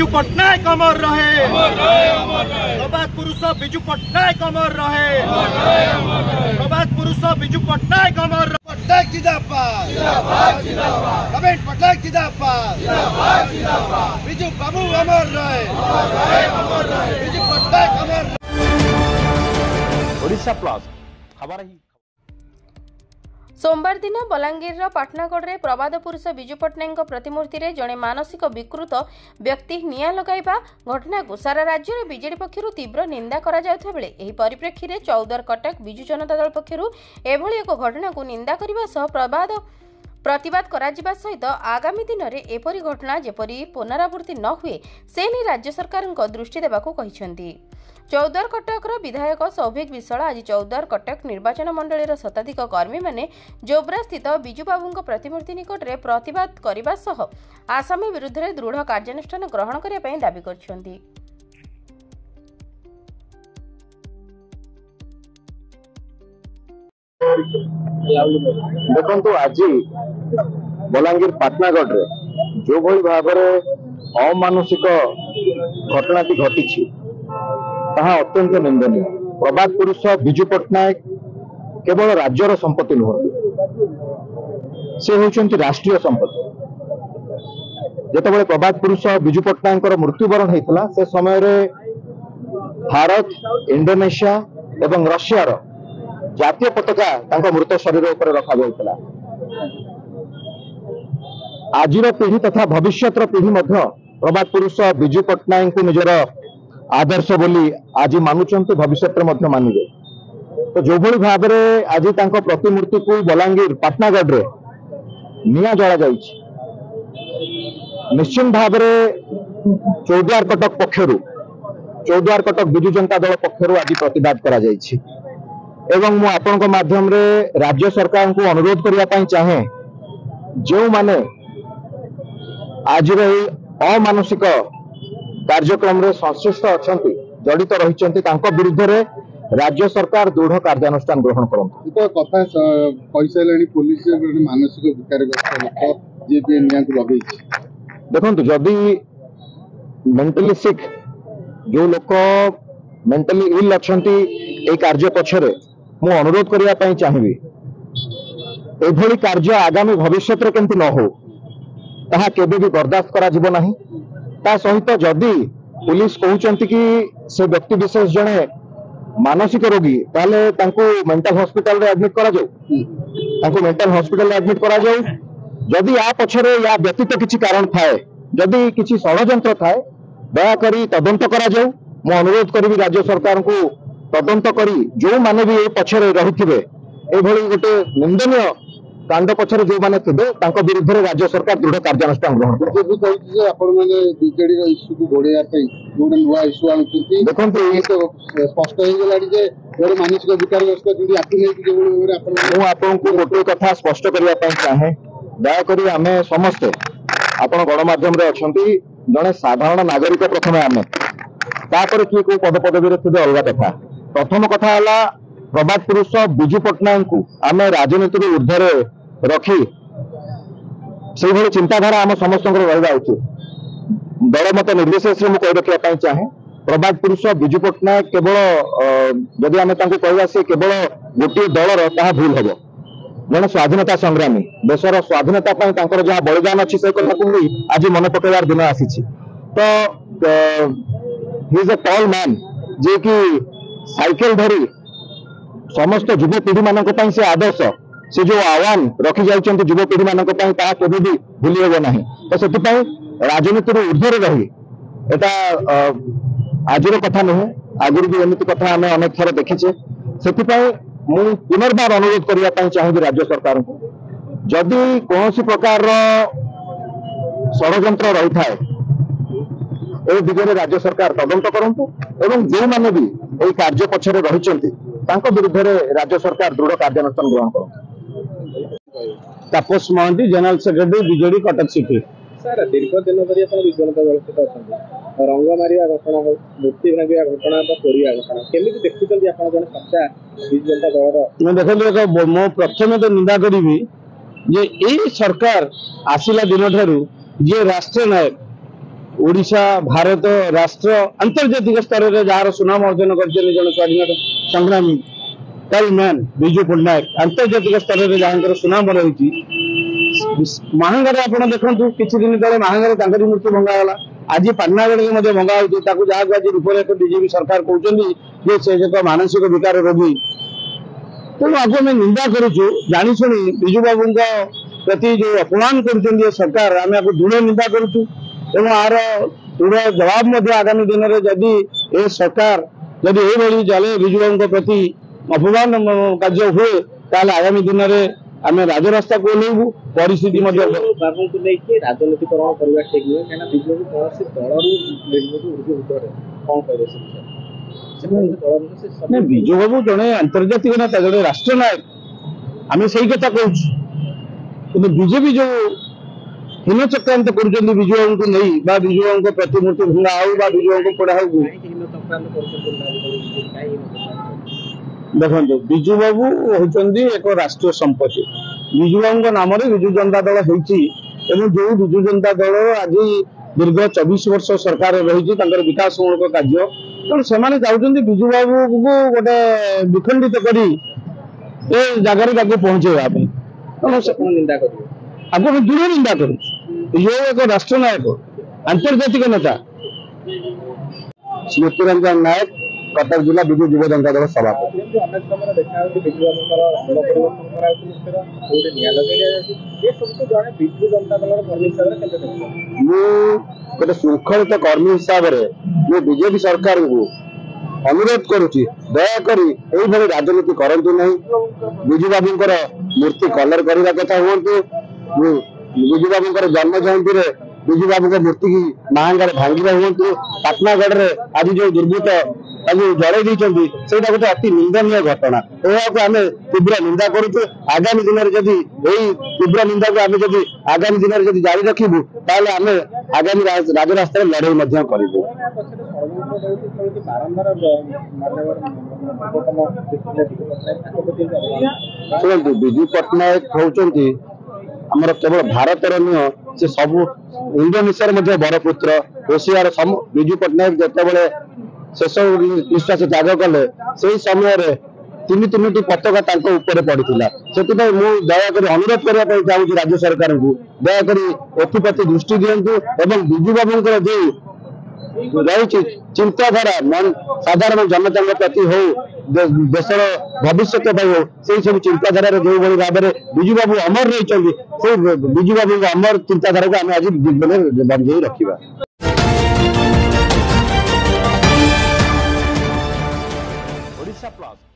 विजु पट्टनायक अमर रहे, प्रभात पुरुष विजु पट्टनायक अमर रहे, प्रभात पुरुष विजु पट्टनायक अमर रहे। पट्टनायक जिंदाबाद, नवीन पट्टनायक जिंदाबाद, विजु बाबू अमर रहे, विजु पट्टनायक अमर रहे। ओडिशा प्लस खबर ही। सोमवार दिन बलांगीर पाटनागढ़ में प्रबाद पुरुष विजु पट्टनायक प्रतिमूर्ति रे जड़े मानसिक विकृत व्यक्ति निया लगाइबा घटना को सारा राज्य में बीजेडी पक्षर तीव्र निंदा करा जाउथा बेले एही परिप्रेक्षी रे चौदर कटक बिजु जनता दल पक्षर एभली एक घटना को निंदा करबा सह प्रतिवाद कराजिबा सहित आगामी दिन में एपरी घटना जेपरी पुनरावृत्ति न हुए से नहीं राज्य सरकार दृष्टि देबाकू कहिसेंती। चौदर कटकर विधायक सौभिक विश्वाल आज चौदर कटक निर्वाचन मंडलीर शताधिक कर्मी माने जोब्रा स्थित विजु बाबू प्रतिमूर्ति निकट में प्रतिवाद करने सह आसामी विरुद्ध में दृढ़ कार्यानुष्ठान ग्रहण करने दाबी करछंती। देखो आज बलांगीर पाटनागढ़ रे जो भली भाव अमानुषिक घटनाटी घटी ताहा अत्यंत निंदनीय। प्रभात पुरुष विजु पट्टनायक केवल राज्यर संपत्ति नुह, से होती राष्ट्रीय संपत्ति। जितेबाला प्रभात पुरुष विजु पट्टनायक मृत्युवरण होता से समय भारत, इंडोनेशिया एवं रशिया जातीय पताका मृत शरीर उपर रखा जाता। आजिर पीढ़ी तथा भविष्य पीढ़ी प्रभात पुरुष विजु पट्टनायक को निजर आदर्श बोली आज मानुचंती, भविष्य मानिबे। तो जो भली भाव आज प्रतिमूर्ति को बलांगीर पाटनागढ़ रे निया जला जाइछि, निश्चित भाव चौद्वार कटक पक्षरु चौद्वार कटक बिजु जनता दल पक्षरु आज प्रतिवाद करा जाइछि। एवं मु आपनक माध्यम रे राज्य सरकार को अनुरोध करिया पई चाहे जो माने आज अमानुषिक कार्यक्रम रे संश्लिष्ट अछंती, जड़ित रहिचंती, तांको विरुद्ध रे राज्य सरकार दृढ़ कार्यानुष्ठान ग्रहण करंतु। तो कथा पैसालेनी पुलिस मानसिक विकारग्रस्त लोक जे भी निया को लगै छी। देखंतु जदी मेंटली सिक जो लोक मेंटली इल अछंती ए कार्य पछरे मु अनुरोध करिया पई चाहिबी एभली कार्य आगामी भविष्य रे केंति न हो ताहा केबे भी बर्दाश्त करा जिवो नाही। ता सहित जदि पुलिस कहउचंती कि से व्यक्ति विशेष जने मानसिक रोगी ताले तांको मेंटल हॉस्पिटल रे एडमिट करा जाऊ, तांको मेंटल हॉस्पिटल रे एडमिट करा जाऊ। जदि या पछरे या व्यतीत किछि कारण थाए, जदि किछि षडयंत्र थाए, दया करी तदंत करा जाऊ। मु अनुरोध करिबी राज्य सरकार को तदंत करी जो माने भी ए पछरे रहिथिबे एभली गोटे निंदनीय कांड पछरे जो माने थिबे तांको विरुद्ध रे राज्य सरकार दृढ़ कार्यानुष्ठान ग्रहण करबे। जे भी कहछि जे आपण माने बीजेडी रो इश्यू को घोड़िया पई जोडे नुवा इश्यू आनुचंती। देखंतु ए तो स्पष्ट हो गेलाडी जे जोडे मानसिक विकारग्रस्त जदी आकि नै कि जेबो ओरे आपण मु आपन को गोटे कथा स्पष्ट करिया पई चाहे, दया करी आमे समस्त आपण गणमाध्यम रे अछंती, जने साधारण नागरिक प्रथमे आमे तापर कि को पद पदवी रे थिबे अलगा कथा। प्रथम कथा हला प्रभात पुरुष विजु पट्टनायक को आमे राजनीति रे ऊर्ध्वरे रखी से भली चिंताधारा आम समस्त रहा उचित। दल मत निर्विशेष मु कहि रखिया पई चाहे प्रभात पुरुष विजु पट्टनायक केवल जदि आमे तांको कहवा से केवल गोटे दलर ताहा भूल हबो। जने स्वाधीनता संग्रामी, देशर स्वाधीनता पई तांकर जहा बलिदान अछि से कथा को आज मन पकेवार दिन आसीछि। तो he is a tall man जे कि साइकिल धरी समस्त युवपीढ़ी मान से आदर्श से जो आह्वान रखी जाइछन्ति युवपीढ़ी मान केबे भी भूली हेबो नाही। तो से राजनीति ऊर्ध्वर रही एटा आजिर कथा नुहे, आगुरी भी एमती कथा आम अनेक थर देखीचे। से मु पुनर्बार अनुरोध करने चाहिए राज्य सरकार को जदि कौन प्रकार षड्यंत्र रही थाए ए दिगरे राज्य सरकार तदंत करंतु एवं जो माने भी ए कार्य पछरे रहिचंती तांको विरुद्ध रे राज्य सरकार दृढ़ कार्यानुष्ठान ग्रहण करंतु। Tapas Mahanty general secretary BJD Cuttack city. Sir दीर्घ दिन धरी आप विजु जनता दल सहित अच्छा रंग मारिया घटना हो मूर्ति भांगिया घटना तो पोड़िया घटना केमी देखुଛନ୍ତି ଆପଣ ଜଣେ ସଚ୍ଚା ବିଜୁ जनता ଦଳର। मैं देखो मो प्रथम तो निंदा करी जे यही सरकार आसिला दिन ठारू जे राष्ट्रीय नायक ओडिशा भारत राष्ट्र अंतर्जातिक स्तर में जार सुनाम अर्जन कर स्वाधीनता संग्रामी कल मैन विजु पट्टनायक अंतर्जातिक स्तर में जहाँ सुनाम रही महांगार आप देखु किसी दिन तले महांगार मूर्ति भंगागला आज पाटनागढ़ में भंगा हो जहाँ आज रूपरेख बीजेपी सरकार कहते से एक मानसिक विकार रोगी तेणु आज आम निंदा करुचु जानी शुणी विजु बाबू प्रति जो अपमान कर सरकार आम आपको दृढ़ निंदा करुचु एवं यार दृढ़ जवाब आगामी दिन में जदि ए सरकार जदि ये चले विजु बाबू प्रति अपमान कार्य हुए ताल आगामी दिन में आम राजरास्ता को ओह्लू परिस्थिति बाबू को लेकिन राजनीतिकरण करवा ठीक नुहे कहीं विजु कौन दल कौन कह विजु बाबू जड़े अंतर्जातिक नेता जड़े राष्ट्र नायक आम से कथा कहूँ बीजेपी जो हीन चक्रांत कर विजु बाबू को नहीं विजु बाबू प्रतिमूर्ति भंगा हो विजु बाबू पढ़ा हो देखो विजु बाबू होती एक राष्ट्रीय संपत्ति विजु बाबू नाम विजु जनता दल होती जो विजु जनता दल आज दीर्घ 24 वर्ष सरकार रही विकासमूलक कार्य तेणु से चाहते विजु बाबू को गोटे विखंडित कर जगार पहुंचेवाई निंदा कर आपको दृढ़ निंदा करूँ एक राष्ट्र नायक आंतर्जातिक नेता स्मृतिरंजन नायक कटक जिला विजु युव जनता दल सभापति गोटे श्रृंखलित कर्मी हिसाब से बीजेपी सरकार को अनुरोध करुच्ची दयाकोरी राजनीति करंतु नहीं विजु बाबू मूर्ति कलर करने कथा हूँ विजु बाबू जन्म जयंती विजु बाबू मूर्ति की महांगार भांगा हूँ पाटनागढ़ में आज जो दुर्बृत्त जड़े से गोटे अति निंदनीय घटना यह आम तीव्र निंदा करुचु आगामी दिन में जदि यही तीव्र निंदा को आम जदि आगामी दिन में जदि जारी रखू ताले आम आगामी राजरास्ता लड़ाई करूँ शुणु विजु पट्टनायक होती आमर केवल भारतर नुह से सब इंडोनेशिया बरपुत्र एशियार विजु पट्टनायक जिते शेष निश्वास त्याग कले से समय तीन पताका पड़ता से दयाकोरी अनुरोध करने चाहूँ राज्य सरकार को दयाकोरी एप्रति दृष्टि दिंतु एवं विजु बाबू जो रही चिंताधारा साधारण जनता प्रति हो देशर भविष्य हो से सब चिंताधारा जो भाव में विजु बाबू अमर रही विजु बाबू अमर चिंताधारा को आम आज बंधे रखा। ओडिशा प्लस।